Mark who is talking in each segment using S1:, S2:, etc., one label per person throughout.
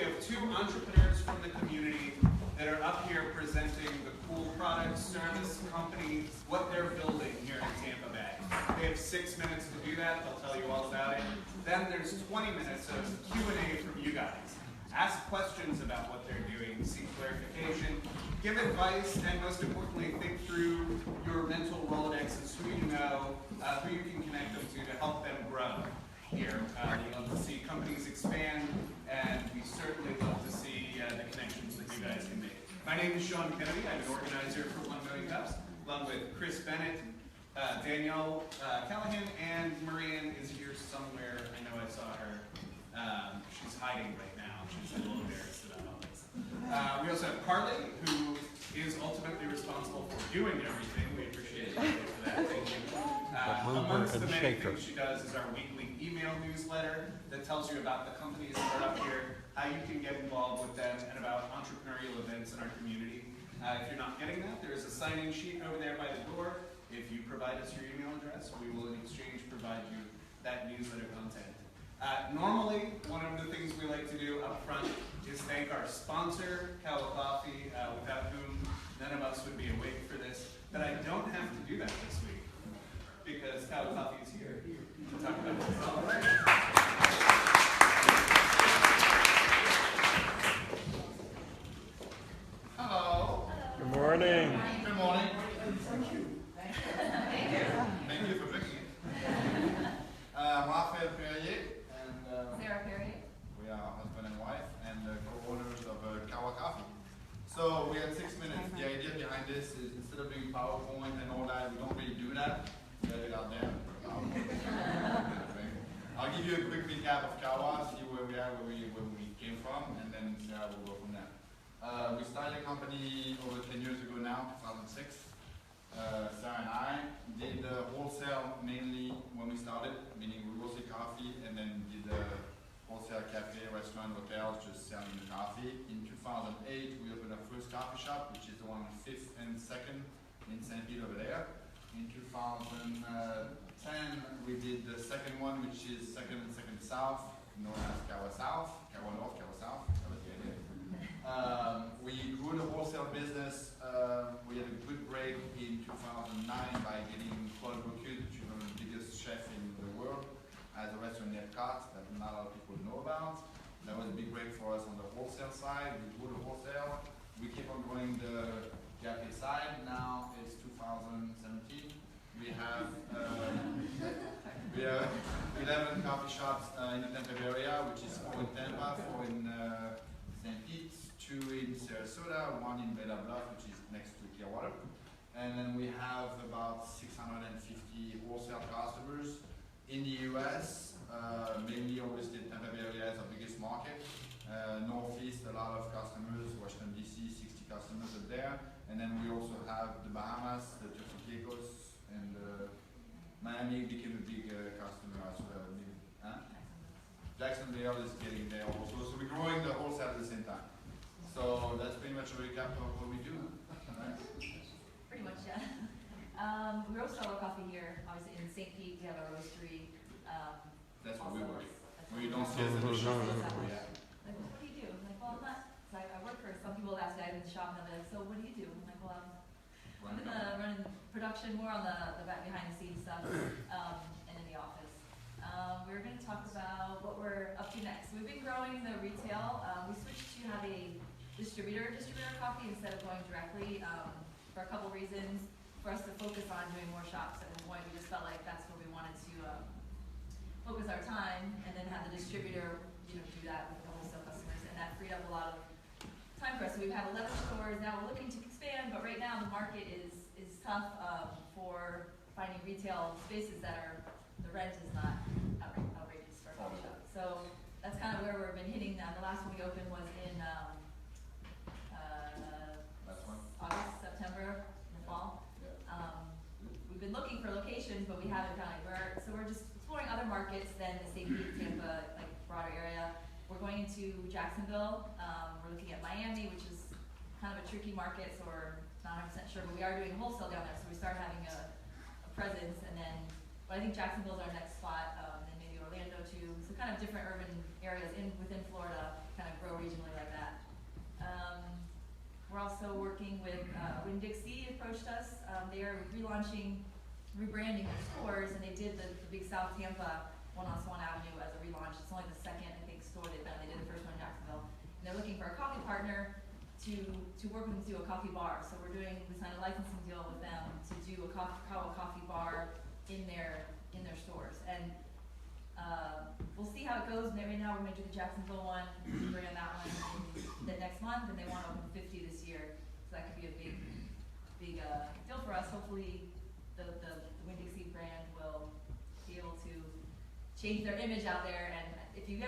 S1: have two entrepreneurs from the community that are up here presenting the cool product, service, company, what they're building here in Tampa Bay. They have 6 minutes to do that. They'll tell you all about it. Then there's 20 minutes of Q&A from you guys. Ask questions about what they're doing, seek clarification, give advice, and most importantly, think through your mental Rolodexes, who you know, who you can connect them to help them grow here. We love to see companies expand, and we certainly love to see the connections that you guys can make. My name is Sean Kennedy. I'm an organizer for 1 Million Cups, along with Chris Bennett, Danielle Callahan, and Marianne is here somewhere. I know I saw her. She's hiding right now. She's a little embarrassed about all this. We also have Carly, who is ultimately responsible for doing everything. We appreciate you for that. Thank you. Amongst the many things she does is our weekly email newsletter that tells you about the companies that are up here, how you can get involved with them, and about entrepreneurial events in our community. If you're not getting that, there is a sign-in sheet over there by the door. If you provide us your email address, we will in exchange provide you that newsletter content. Normally, one of the things we like to do up front is thank our sponsor, Kahwa Coffee, without whom none of us would be awake for this. But I don't have to do that this week because Kahwa Coffee is here to talk about this. All right. Hello.
S2: Good morning.
S1: Good morning. Thank you. Thank you for drinking it. Raphael Perrier.
S3: Sarah Perry.
S1: We are husband and wife and co-owners of Kahwa Coffee. So we had 6 minutes. The idea behind this is instead of doing PowerPoint and all that, we don't really do that. We have it out there. I'll give you a quick recap of Kahwa, see where we are, where we came from, and then Sarah will go from there. We started a company over 10 years ago now, 2006. Sarah and I did wholesale mainly when we started, meaning we roasted coffee and then did wholesale cafe, restaurant, hotels, just selling the coffee. In 2008, we opened our first coffee shop, which is the one on 5th and 2nd in St. Pete over there. In 2010, we did the second one, which is 2nd and 2nd South, known as Kahwa South, Kahwa North, Kahwa South. That was the idea. We grew the wholesale business. We had a good break in 2009 by getting Paul Bocuse, which is one of the biggest chefs in the world, as a restaurant near Cut that not a lot of people know about. That was a big break for us on the wholesale side. We grew the wholesale. We keep on growing the cafe side. Now it's 2017. We have 11 coffee shops in the Tampa area, which is 4 in Tampa, 4 in St. Pete, 2 in Sarasota, 1 in Bella Bluff, which is next to Clearwater. And then we have about 650 wholesale customers in the US, mainly obviously the Tampa Bay area is our biggest market. Northeast, a lot of customers, Washington DC, 60 customers are there. And then we also have the Bahamas, the Turks and Caicos, and Miami became a big customer as well. Jacksonville is getting there also. So we're growing the wholesale at the same time. So that's pretty much a recap of what we do. Right?
S3: Pretty much, yeah. We roast all our coffee here. Obviously in St. Pete, we have a roastery.
S1: That's what we work. We
S3: We
S1: don't see us in the shop. Yeah.
S3: Like, what do you do? I'm like, well, I'm not. So I work for some people ask me, I'm in the shop, and they're like, so what do you do? I'm like, well, I'm in the running production, more on the back behind the scenes stuff, and in the office. We're going to talk about what we're up to next. We've been growing the retail. We switched to have a distributor coffee instead of going directly for a couple reasons. For us to focus on doing more shops at one point, we just felt like that's where we wanted to focus our time, and then have the distributor, do that with the wholesale customers, and that freed up a lot of time for us. So we have 11 stores now. We're looking to expand, but right now the market is tough for finding retail spaces that are the rent is not outrageous for a coffee shop. So that's kind of where we've been hitting. The last one we opened was in August, September, in the fall. Yeah. We've been looking for locations, but we haven't found anywhere. So we're just exploring other markets than the St. Pete, Tampa, like broader area. We're going into Jacksonville. We're looking at Miami, which is kind of a tricky market, so we're not 100% sure, but we are doing wholesale down there, so we start having a presence, and then, but I think Jacksonville's our next spot, and maybe Orlando too, so kind of different urban areas within Florida, kind of grow regionally also working with Winn-Dixie approached us. They are rebranding their stores, and they did the big South Tampa one on Swan Avenue as a relaunch. It's only the second, I think, store they've done. They did the first one in Jacksonville. And they're looking for a coffee partner to work with them to do a coffee bar. So we signed a licensing deal with them to do a Kahwa coffee bar in their stores. And we'll see how it goes. And right now we're going to do the Jacksonville one, bring on that one the next month, and they want to open 50 this year. So that could be a big deal for us. Hopefully the Winn-Dixie brand will be able to change their image out there. And if you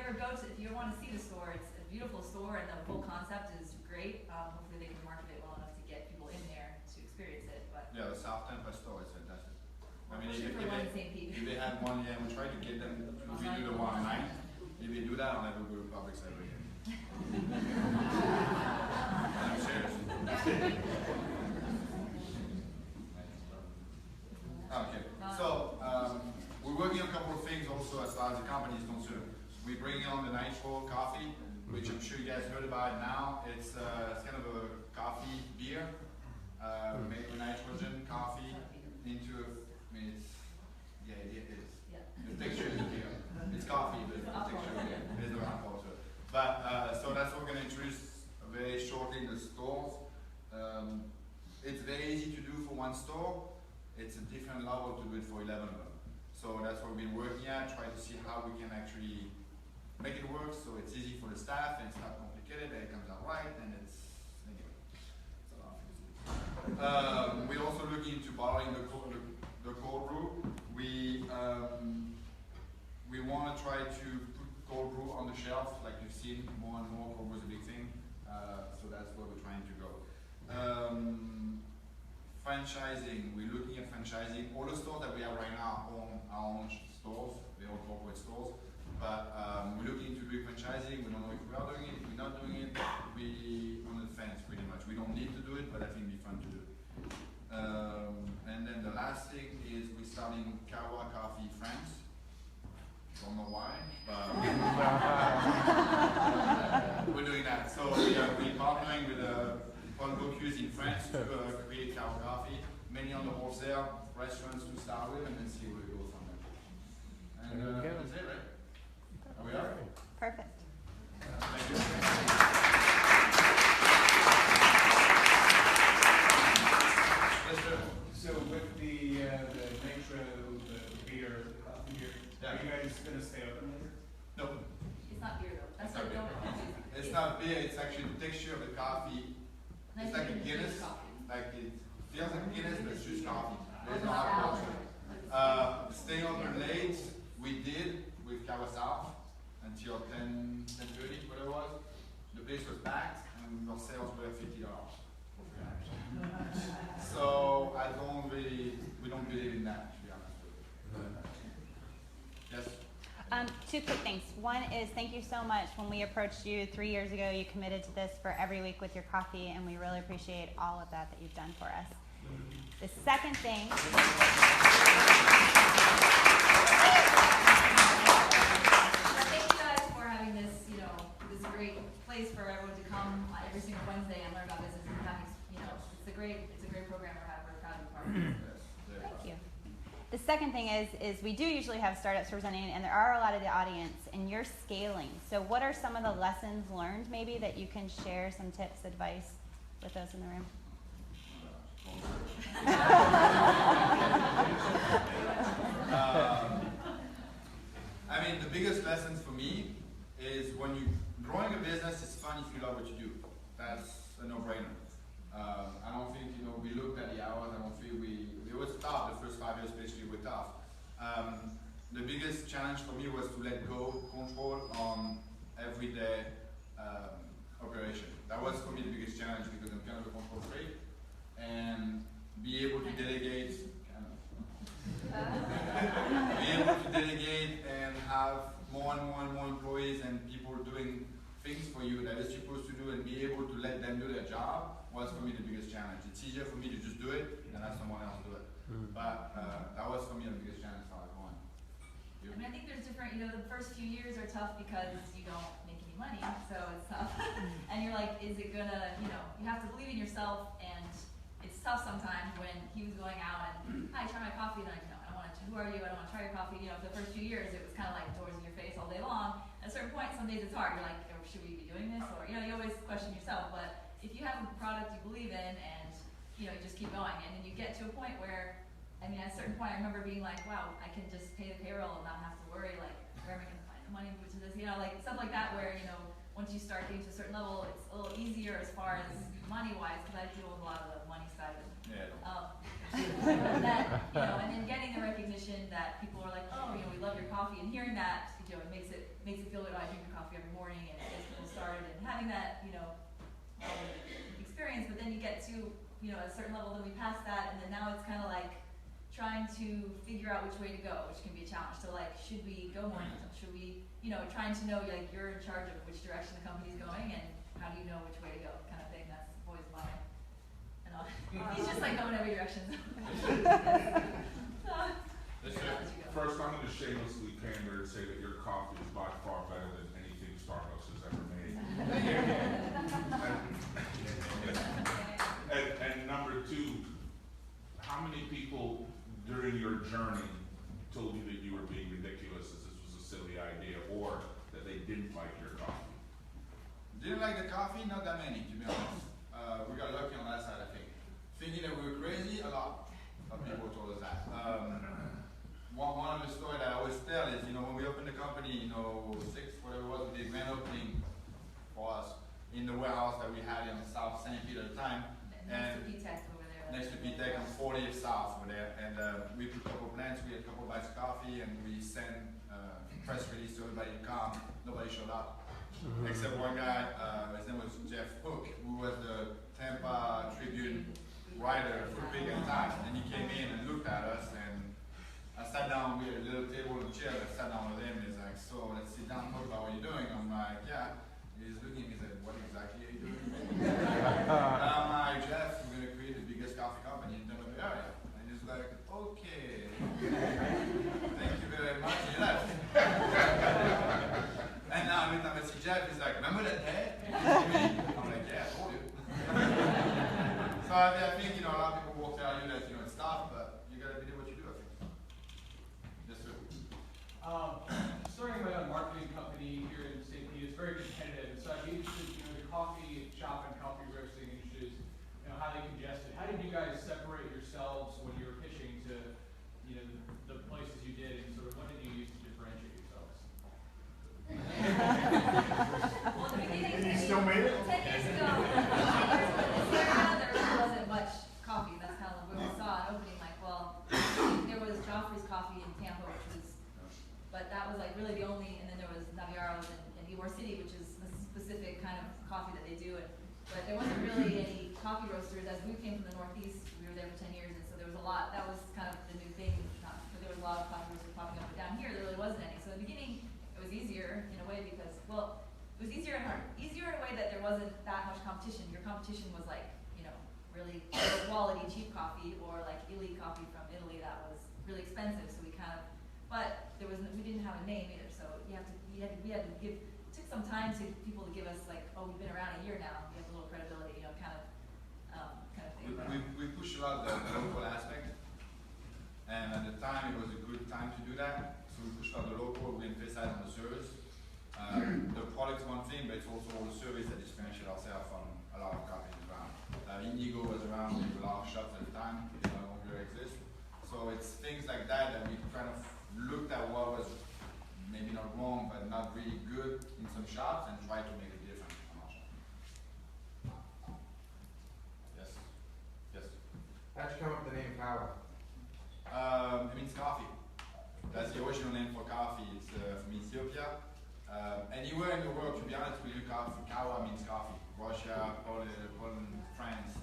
S3: want to see the store, it's a beautiful store, and the whole concept is great. Hopefully they can market it well enough to get people in there to experience it. But
S2: yeah, the South Tampa store is fantastic. I mean,
S3: if
S2: they had one, yeah, we tried to get them. If we do the one online, if they do that, I'll never go to public side again. I'm serious. Okay, so we're working on a couple of things also as far as the company is concerned. We're bringing on the Nitro coffee, which I'm sure you guys heard about now. It's kind of a coffee beer made with nitrogen coffee into it is.
S3: yeah.
S2: The texture is beer. It's coffee, but the texture is beer. There's no alcohol to it. But so that's what we're going to introduce very shortly in the stores. It's very easy to do for one store. It's a different level to do it for 11 of them. So that's what we've been working at, try to see how we can actually make it work so it's easy for the staff and it's not complicated and it comes out right and it's anyway. It's a lot of things. We're also looking into bottling the cold brew. We want to try to put cold brew on the shelf, like you've seen more and more. Cold brew is a big thing, so that's where we're trying to go. Franchising, we're looking at franchising. All the stores that we have right now own our own stores, they're all corporate stores. But we're looking into doing franchising. We don't know if we are doing it, if we're not doing it. We're on the fence pretty much. We don't need to do it, but I think it'd be fun to do. And then the last thing is we're starting Kahwa Coffee France. Don't know why, but we're doing that. So we're partnering with Paul Bocuse in France to create Kahwa Coffee, mainly on the wholesale restaurants to start with, and then see where we go from there. And that's it, right? Are we are?
S4: Perfect.
S2: Thank you. Yes, sir.
S5: So with the nitro, the beer,
S2: Yeah.
S5: are you guys gonna stay open later?
S2: No,
S3: It's not beer though. That's
S2: It's not
S3: what
S2: beer.
S3: don't.
S2: it's not beer. It's actually the texture of the coffee. It's like a Guinness. Like it feels like Guinness, but it's just coffee. There's no alcohol to it. Staying open late, we did with Kahwa South until 10:30, whatever it was. The place was packed, and our sales were $50 for 3 hours. So we don't believe in that, to be honest with you. Yes.
S4: Two quick things. One is thank you so much. When we approached you 3 years ago, you committed to this for every week with your coffee, and we really appreciate all of that you've done for us. The second thing.
S3: Thank you guys for having this, this great place for everyone to come every single Wednesday and learn about business and having, it's a great program we're having. We're proud to be part of it.
S4: Thank you. The second thing is we do usually have startups presenting, and there are a lot of the audience, and you're scaling. So what are some of the lessons learned maybe that you can share, some tips, advice with those in the room?
S2: I mean, the biggest lessons for me is when you growing a business, it's fun if you love what you do. That's a no-brainer. I don't think we looked at the hours. I don't think it was tough. The first 5 years, especially, were tough. The biggest challenge for me was to let go control on everyday operation. That was for me the biggest challenge because I'm kind of a control freak, and be able to delegate. Be able to delegate and have more and more employees and people doing things for you that you're supposed to do, and be able to let them do their job was for me the biggest challenge. It's easier for me to just do it than have someone else do it. But that was for me the biggest challenge for going.
S3: I mean, I think there's different, the first few years are tough because you don't make any making money, so it's tough. And you're like, is it gonna, you know, you have to believe in yourself, and it's tough sometimes when he was going out and, hi, try my coffee, and I'm like, no, I don't want to, who are you, I don't want to try your coffee. You know, for the first few years, it was kind of like doors in your face all day long. At a certain point, some days it's hard, you're like, oh, should we be doing this? Or, you know, you always question yourself, but if you have a product you believe in, and, you know, you just keep going, and then you get to a point where, I mean, at a certain point, I remember being like, wow, I can just pay the payroll and not have to worry, like, where am I going to find the money, which is this, you know, like, stuff like that, where, you know, once you start getting to a certain level, it's a little easier as far as money-wise, because I deal with a lot of the money side of it.
S2: Yeah.
S3: That, you know, and then getting the recognition that people are like, oh, you know, we love your coffee, and hearing that, you know, it makes it feel good. Oh, I drink your coffee every morning, and it gets people started, and having that, you know, experience. But then you get to, you know, a certain level, then we pass that, and then now it's kind of like trying to figure out which way to go, which can be a challenge. So like, should we go more into, should we, you know, trying to know, like, you're in charge of which direction the company's going, and how do you know which way to go, kind of thing. That's always my, and he's just like going every direction.
S6: First, I'm going to shamelessly pander and say that your coffee is by far better than anything Starbucks has ever made. And number two, how many people during your journey told you that you were being ridiculous, as this was a silly idea, or that they didn't like your coffee?
S2: Didn't like the coffee? Not that many, to be honest. We got lucky on that side, I think. Thinking that we were crazy, a lot of people told us that. One of the stories that I always tell is, you know, when we opened the company, you know, whatever it was, we did grand opening for us in the warehouse that we had in South St. Peter at the time.
S3: Next to P-Tech over there.
S2: Next to P-Tech on 40th South over there. And we put a couple plants, we had a couple bites of coffee, and we sent press release to everybody to come. Nobody showed up. Except one guy, his name was Jeff Hook, who was the Tampa Tribune writer for a big time. And he came in and looked at us, and I sat down, we had a little table and chair, I sat down with him, and he's like, so let's sit down and talk about what you're doing. I'm like, yeah. He's looking at me, he's like, what exactly are you doing? And I'm like, Jeff, we're going to create the biggest coffee company in the area. And he's like, okay. Thank you very much. He left. And now every time I see Jeff, he's like, remember that day? I'm like, yeah, I told you. So I think, you know, a lot of people will tell you that, you know, it's tough, but you got to do what you do, I think. Yes, sir.
S5: Starting my own marketing company here in St. Pete, it's very competitive. So I'd be interested, you know, the coffee shop and coffee roasting industry is, you know, highly congested. How did you guys separate yourselves when you were pitching to, you know, the places you did, and sort of what did you use to differentiate yourselves?
S3: Well, the beginning,
S7: You still made it?
S3: 10 years ago, there really wasn't much coffee. That's kind of when we saw an opening, like, well, there was Joffrey's Coffee in Tampa, which was, but that was like really the only, and then there was Naviaro's in Ybor City, which is a specific kind of coffee that they do. But there wasn't really any coffee roasters. As we came from the Northeast, we were there for 10 years, and so there was a lot, that was kind of the new thing, but there was a lot of coffee roasters popping up. But down here, there really wasn't any. So in the beginning, it was easier in a way because, well, it was easier in a way that there wasn't that much competition. Your competition was like, you know, really low quality, cheap coffee, or like elite coffee from Italy that was really expensive. So we kind of, but there was, we didn't have a name either. So we had to give, it took some time to people to give us like, oh, we've been around a year now. We have a little credibility, you know, kind of thing.
S2: We push a lot the local aspect, and at the time it was a good time to do that. So we pushed out the local, we emphasized on the service. The product's one thing, but it's also all the service that differentiate ourselves from a lot of companies around. Indigo was around with a lot of shops at the time, it no longer exists. So it's things like that that we kind of looked at what was maybe not wrong, but not really good in some shops, and tried to make it different on our shop. Yes. Yes.
S7: How'd you come up with the name Kahwa?
S2: It means coffee. That's the original name for coffee. It's from Ethiopia. Anywhere in the world, to be honest with you, Kahwa means coffee. Russia, Poland, France,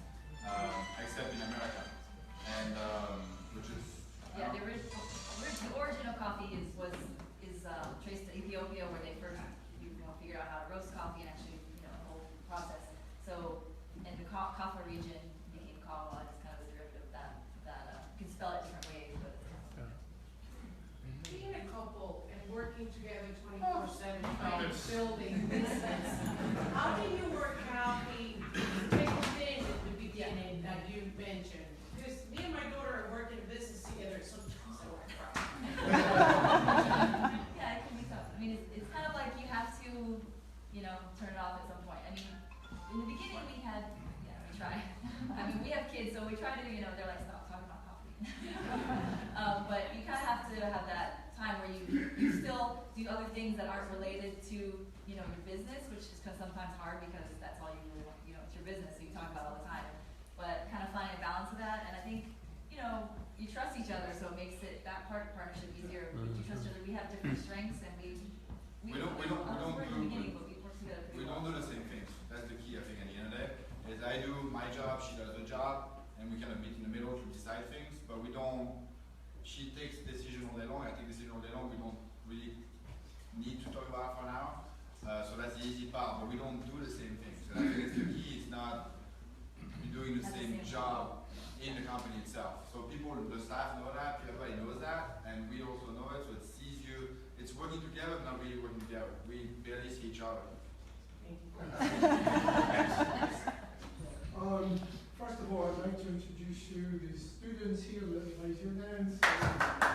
S2: except in America. And which is
S3: Yeah, the original coffee is traced to Ethiopia, where they first figured out how to roast coffee and actually, you know, the whole process. So, and the Kahwa region became Kahwa. It's kind of a derivative of that. You can spell it different ways, but.
S8: Being a couple and working together 24/7, trying to building this
S3: turn it off at some point. I mean, in the beginning we try. I mean, we have kids, so we try to, they're like, stop talking about coffee. But you kind of have to have that time where you still do other things that aren't related to, your business, which is sometimes hard because that's all you really want, it's your business, so you talk about it all the time. But kind of finding a balance of that, and I think, you trust each other, so it makes that partnership easier. You trust each other. We have different strengths, and we don't work in the beginning, but we work together pretty well.
S2: We don't do the same things. That's the key, I think, at the end of the day. Is I do my job, she does her job, and we kind of meet in the middle to decide things, but we don't, she takes decision all day long, I take decision all day long, we don't really need to talk about it for an hour. So that's the easy part, but we don't do the same things. So I think it's the key, it's not doing the same job in the company itself. So people, the staff know that, everybody knows that, and we also know it, so it's easier, it's working together, but not really working together. We barely see each other.
S8: First of all, I'd like to introduce you the students here. Raise your hands.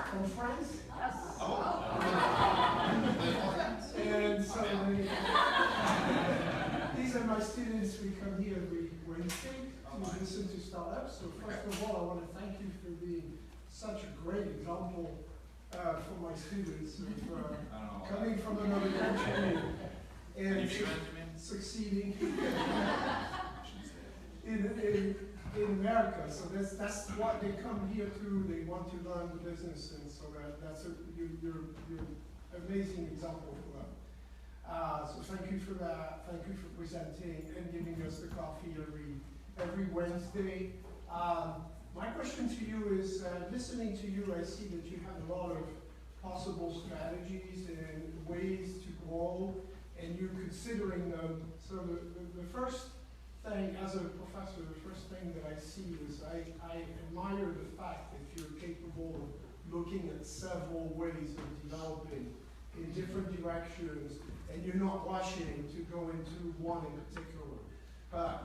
S8: From France.
S3: Yes.
S8: And so these are my students. We come here every Wednesday to listen to startups. So first of all, I want to thank you for being such a great example for my students of coming from another country and succeeding in America. So that's what they come here to. They want to learn the business, and so you're an amazing example for them. So thank you for that. Thank you for presenting and giving us the coffee every Wednesday. My question to you is, listening to you, I see that you have a lot of possible strategies and ways to grow, and you're considering them. So the first thing, as a professor, the first thing that I see is I admire the fact that you're capable of looking at several ways of developing in different directions, and you're not rushing to go into one in particular.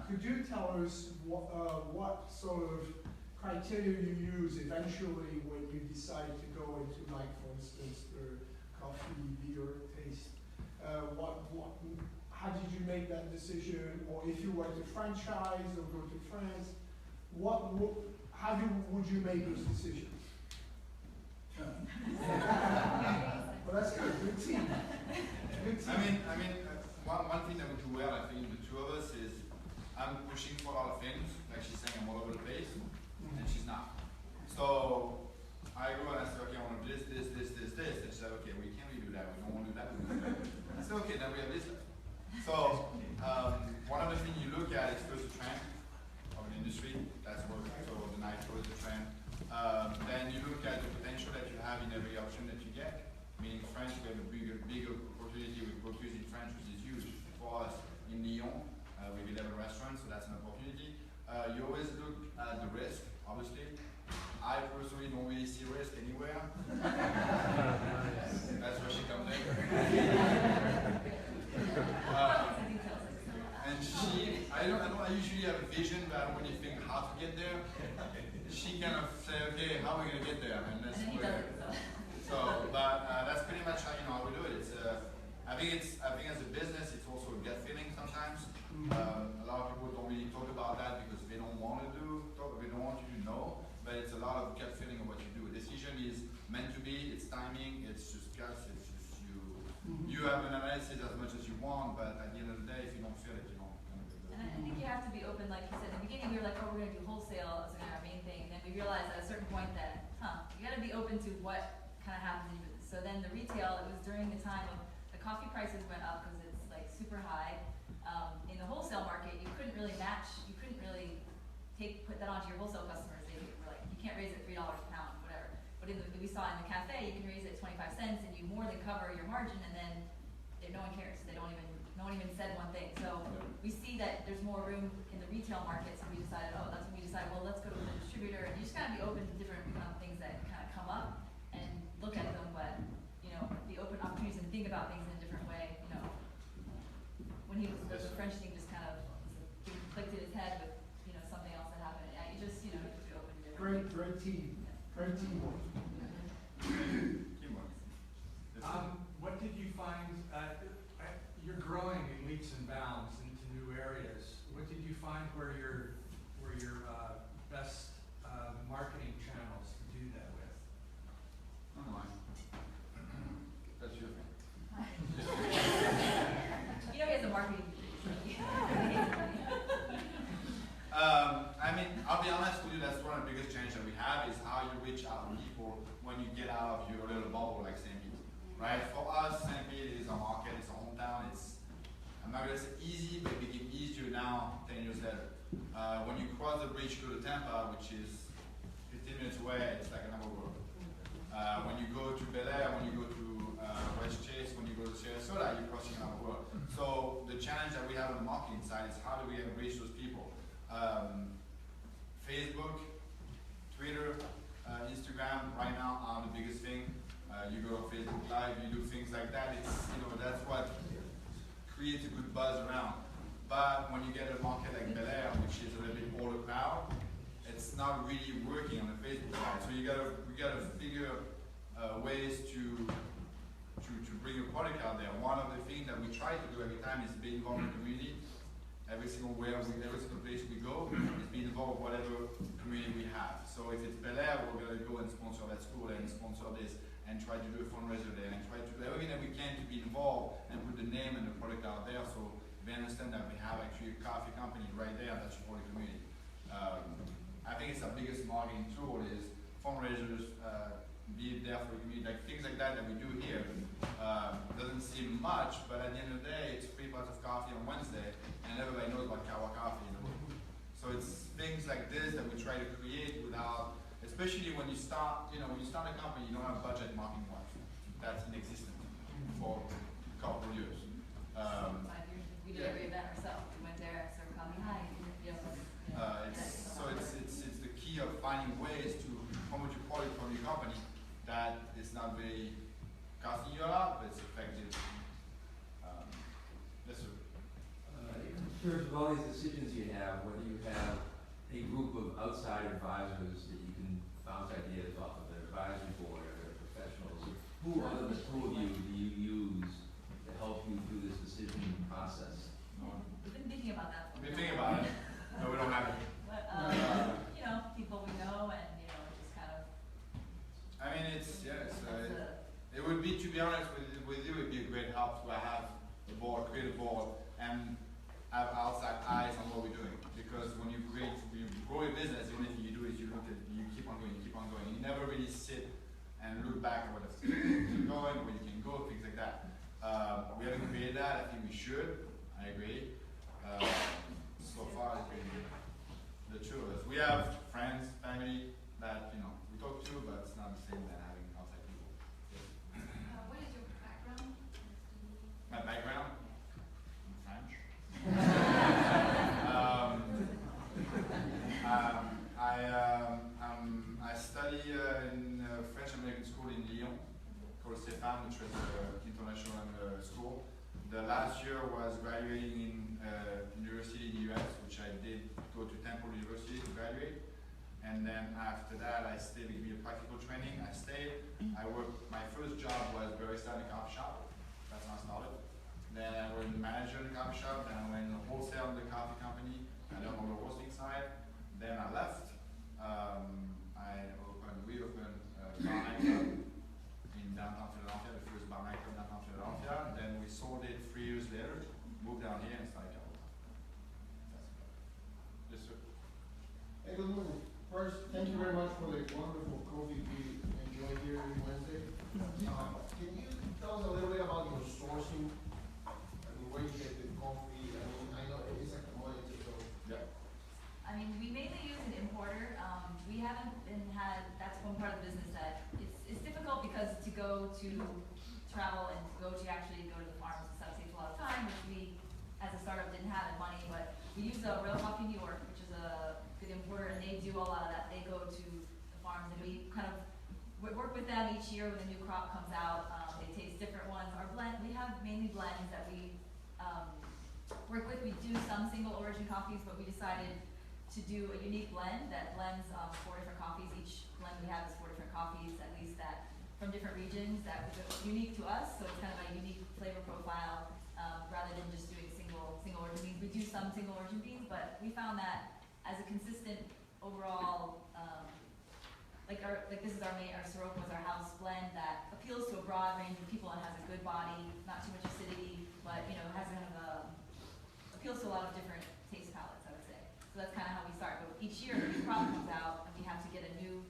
S8: Could you tell us what sort of criteria you use eventually when you decide to go into, like, for instance, the coffee, beer taste? How did you make that decision? Or if you were to franchise or go to France, how would you make those decisions? Well, that's good. Good team. Good team.
S2: I mean, one thing that we do well, I think, the two of us is I'm pushing for a lot of things. Like she's saying, I'm all over the place, and she's not. So I go and I say, okay, I want to do this, and she said, okay, we can't really do that. We don't want to do that. I said, okay, then we have this. So one of the things you look at is first the trend of the industry. That's what the nitro is the trend. Then you look at the potential that you have in every option that you get. Meaning France, we have a bigger opportunity with Bocuse in France, which is huge for us in Lyon. We have 11 restaurants, so that's an opportunity. You always look at the risk, obviously. I personally don't really see risk anywhere. That's where she comes in. And I usually have a vision, but I don't really think how to get there. She kind of say, okay, how are we gonna get there? And that's where. That's pretty much how we do it. It's I think as a business, it's also a gut feeling sometimes. A lot of people don't really talk about that because they don't want you to know. But it's a lot of gut feeling of what you do. A decision is meant to be. It's timing. It's just guts. It's just you. You have an analysis as much as you want, but at the end of the day, if you don't feel it, you don't.
S3: And I think you have to be open, like you said. In the beginning, we were like, oh, we're going to do wholesale as our main thing. And then we realized at a certain point that, you got to be open to what kind of happens in your business. So then the retail, it was during the time of the coffee prices went up because it's like super high. In the wholesale market, you couldn't really put that onto your wholesale customers. They were like, you can't raise it $3 a pound, whatever. But we saw in the cafe, you can raise it 25 cents and you more than cover your margin, and then no one cares. No one even said one thing. So we see that there's more room in the retail market, so we decided, well, let's go to the distributor. And you just gotta be open to different things that kind of come up and look at them, but be open opportunities and think about things in a different way. When he was the French thing, just kind of clicked in his head with something else that happened. Yeah, you just be open to different.
S8: Great team. Great teamwork.
S2: Teamwork.
S9: What did you find? You're growing in leaps and bounds into new areas. What did you find were your best marketing channels to do that with?
S2: Online. That's your thing.
S3: You know he has a marketing degree.
S2: I mean, I'll be honest with you, that's one of the biggest challenges that we have is how you reach out to people when you get out of your little bubble like St. Pete, right? For us, St. Pete is our market, it's our hometown, I'm not gonna say easy, but it became easier now, 10 years later. When you cross the bridge, go to Tampa, which is 15 minutes away, it's like another world. When you go to Bel Air, when you go to West Chase, when you go to Sarasota, you're crossing another world. So the challenge that we have on the marketing side is how do we reach those people? Facebook, Twitter, Instagram right now are the biggest thing. You go on Facebook Live, you do things like that. That's what creates a good buzz around. But when you get a market like Bel Air, which is a little bit older crowd, it's not really working on the Facebook side. So we gotta figure ways to bring a product out there. One of the things that we try to do every time is be involved in the community. Every single place we go is be involved with whatever community we have. So if it's Bel Air, we're gonna go and sponsor that school and sponsor this and try to do a fundraiser there and try to do everything that we can to be involved and put the name and the product out there so they understand that we have actually a coffee company right there that support the community. I think it's our biggest marketing tool is fundraisers, be there for the community, like things like that we do here. Doesn't seem much, but at the end of the day, it's 3 pots of coffee on Wednesday, and everybody knows about Kahwa coffee. So it's things like this that we try to create without, especially when you start, when you start a company, you don't have budget marketing wise. That's inexistent for a couple of years.
S3: 5 years, we did every event ourselves. We went there, served coffee, hi.
S2: It's the key of finding ways to promote your product from your company that is not very costing you a lot, but it's effective. Yes, sir.
S10: In terms of all these decisions you have, whether you have a group of outside advisors that you can bounce ideas off of, an advisory board or professionals, who other than the two of you do you use to help you through this decision process?
S3: We've been thinking about that.
S2: We've been thinking about it. No, we don't have it.
S3: But, people we know and, just kind of.
S2: I mean, it would be, to be honest with you, it would be a great help to have a board, create a board, and have outside eyes on what we're doing. Because when you grow a business, the only thing you do is you keep on going. You never really sit and look back at what it's going, where you can go, things like that. We haven't created that. I think we should. I agree. So far, it's been the two of us. We have friends, family that we talk to, but it's not the same than having outside people.
S3: What is your background?
S2: My background? I'm French. I study in French American school in Lyon, called CFAM, which was an international school. The last year was graduating in university in the US, which I did go to Temple University to graduate. And then after that, I stayed to give me a practical training. I stayed. I worked. My first job was barista in a coffee shop. That's how I started. Then I was manager in the coffee shop. Then I went wholesale in the coffee company. I learned on the roasting side. Then I left. We opened a bar nightclub in downtown Philadelphia, the first bar nightclub downtown Philadelphia. Then we sold it 3 years later, moved down here and started Kahwa. Yes, sir.
S11: Hey, good morning. First, thank you very much for the wonderful coffee we enjoy here every Wednesday. Can you tell us a little bit about your sourcing? I mean, where you get the coffee? I mean, I know it's a commodity, so.
S2: Yeah.
S3: I mean, we mainly use an importer. We haven't that's one part of the business that it's difficult because to go to travel and to actually go to the farms and stuff takes a lot of time, which we, as a startup, didn't have the money, but we use Real Coffee New York, which is a good importer, and they do a lot of that. They go to the farms and we kind of work with them each year when a new crop comes out. They taste different ones. Our blend, we have mainly blends that we work with. We do some single origin coffees, but we decided to do a unique blend that blends 4 different coffees. Each blend we have is 4 different coffees, at least that from different regions that was unique to us. So it's kind of a unique flavor profile rather than just doing single origin beans. We do some single origin beans, but we found that as a consistent overall, this is our main, our Sirocco is our house blend that appeals to a broad range of people and has a good body, not too much acidity, but, you know, has kind of a, appeals to a lot of different taste palettes, I would say. So that's kind of how we start. But each year, a new crop comes out, and we have to get a new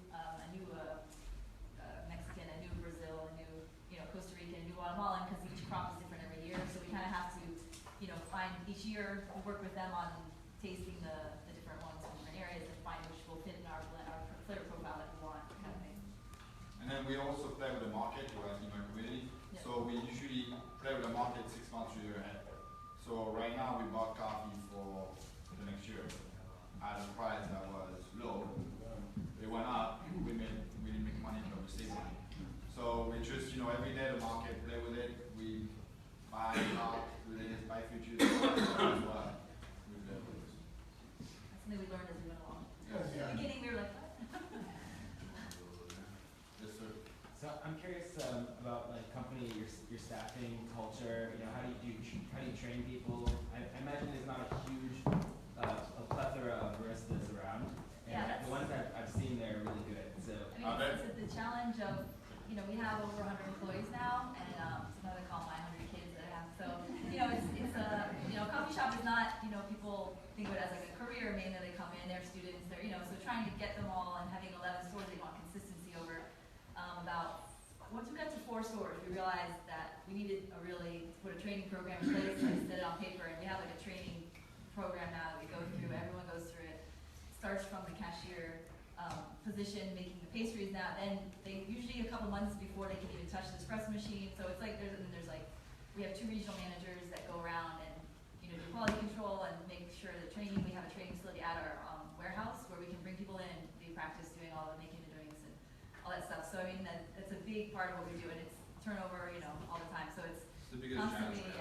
S3: Mexican, a new Brazil, a new, you know, Costa Rican, a new Guatemalan, because each crop is different every year. So we kind of have to, you know, find each year, we work with them on tasting the different ones from different areas and find which will fit in our blend, our flavor profile that we want, kind of thing.
S2: And then we also play with the market, we're in my community.
S3: Yep.
S2: So we usually play with the market 6 months to a year ahead. So right now we bought coffee for the next year at a price that was low. It went up, we didn't make money, but we saved money. So we just, you know, every day the market, play with it, we buy stock with it, buy futures, as well. We play with it.
S3: That's something we learned as we went along.
S2: Yes,
S3: In the beginning, we were like, what?
S2: Yes, sir.
S12: So I'm curious about like company, your staffing culture. You know, how do you train people? I imagine there's not a huge a plethora of baristas around, and
S3: Yeah, that's-
S12: the ones I've seen there are really good. So
S3: I mean, it's the challenge of, you know, we have over 100 employees now, and sometimes I call my 100 kids that I have. So, you know, it's a, you know, coffee shop is not, you know, people think of it as like a career. Mainly they come in, they're students, they're, you know, so trying to get them all and having 11 stores, they want consistency over once we got to 4 stores, we realized that we needed to put a training program in place, so I set it on paper, and we have like a training program now that we go through, everyone goes through it. Starts from the cashier position, making the pastries now, then they usually a couple months before they can even touch the espresso machine, so it's like there's like, we have 2 regional managers that go around and, you know, do quality control and make sure the training, we have a training facility at our warehouse where we can bring people in and they practice doing all the making the drinks and all that stuff. So I mean, that's a big part of what we do, and it's turnover, you know, all the time. So it's
S2: It's the biggest
S3: constantly,
S2: challenge.